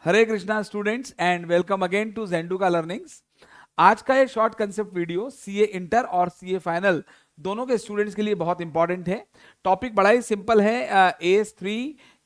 Hare Krishna students and welcome again to Zenduka learnings. आज का ये short concept video CA inter और CA final दोनों के स्टूडेंट्स के लिए बहुत इंपॉर्टेंट है। टॉपिक बड़ा ही सिंपल है। AS3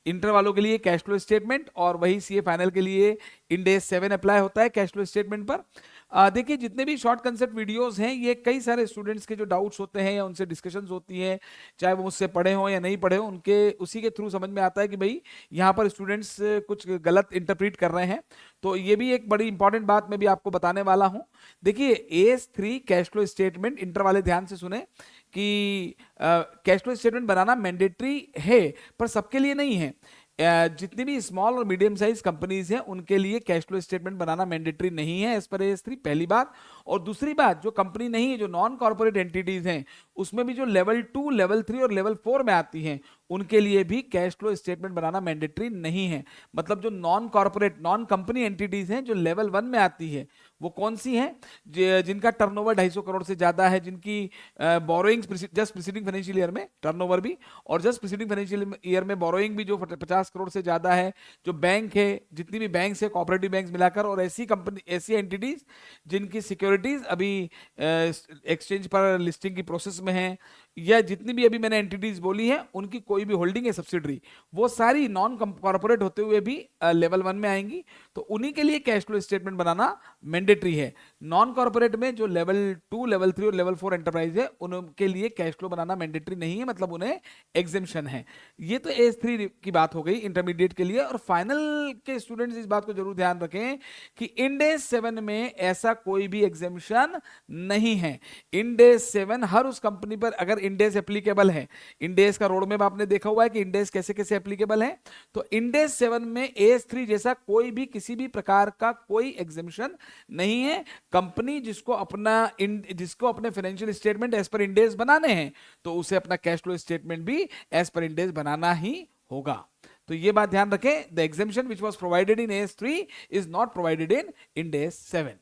इंटर वालों के लिए कैश फ्लो स्टेटमेंट और वही सीए फाइनल के लिए इंड AS 7 अप्लाई होता है कैश फ्लो स्टेटमेंट पर। देखिए, जितने भी शॉर्ट कंसेप्ट वीडियोस हैं ये कई सारे स्टूडेंट्स के जो डाउट्स होते हैं या उनसे डिस्कशंस होती हैं, चाहे वो मुझसे पढ़े हों या नहीं पढ़े हों, उनके उसी के थ्रू समझ में आता है कि भाई यहाँ पर स्टूडेंट्स कुछ गलत इंटरप्रीट कर रहे हैं। तो ये भी एक बड़ी इंपॉर्टेंट बात मैं भी आपको बताने वाला हूँ। देखिए, AS3 cash flow statement, inter वाले ध्यान से सुने कि कैश फ्लो स्टेटमेंट बनाना मैंडेटरी है पर सबके लिए नहीं है। जितनी भी स्मॉल और मीडियम साइज कंपनीज हैं उनके लिए कैश फ्लो स्टेटमेंट बनाना मैंडेटरी नहीं है एज पर AS3, पहली बात। और दूसरी बात, जो कंपनी नहीं है, जो नॉन कॉर्पोरेट एंटिटीज हैं, उसमें भी जो लेवल 2, लेवल 3 और लेवल 4 में आती हैं, उनके लिए भी कैश फ्लो स्टेटमेंट बनाना मैंडेटरी नहीं है। मतलब जो non corporate, non company entities हैं जो लेवल 1 में आती है, वो कौन सी हैं? जिनका टर्नओवर 250 करोड़ से ज्यादा है, जिनकी borrowings just preceding financial year में, टर्नओवर भी और जस्ट प्रीसीडिंग फाइनेंशियल ईयर में बोरोइंग भी जो 50 करोड़ से ज्यादा है, जो बैंक है, जितनी भी बैंक्स है, कोऑपरेटिव बैंक्स मिलाकर, और ऐसी कंपनी, ऐसी एंटिटीज जिनकी सिक्योरिटीज अभी एक्सचेंज पर लिस्टिंग की प्रोसेस में है, या जितनी भी अभी मैंने एंटिटीज बोली हैं उनकी कोई भी होल्डिंग है सब्सिडरी, वो सारी नॉन कॉर्पोरेट होते हुए भी लेवल 1 में आएंगी। तो उन्हीं के लिए कैश फ्लो स्टेटमेंट बनाना मैंडेटरी है। नॉन कॉर्पोरेट में जो लेवल 2, लेवल 3 और लेवल 4 एंटरप्राइज है, उनके लिए कैश फ्लो बनाना मैंडेटरी नहीं है, मतलब उन्हें एग्जेम्पशन है। ये तो AS3 की बात हो गई इंटरमीडिएट के लिए। और फाइनल के स्टूडेंट्स इस बात को जरूर ध्यान रखें कि इंड AS 7 में ऐसा कोई भी एग्जेम्पशन नहीं है। इंड AS 7 हर उस कंपनी पर, अगर इंड AS एप्लीकेबल है, इंड AS का रोड मैप आपने देखा हुआ है कि इंड AS कैसे कैसे एप्लीकेबल है, तो इंड AS 7 में AS3 जैसा कोई भी किसी भी प्रकार का कोई एग्जेम्पशन नहीं है। कंपनी जिसको अपने financial statement as per Ind AS बनाने हैं, तो उसे अपना कैश फ्लो स्टेटमेंट भी एज पर इंड AS बनाना ही होगा। तो ये बात ध्यान रखें, the exemption which was provided in AS3 is not provided in Ind AS 7।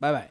Bye bye.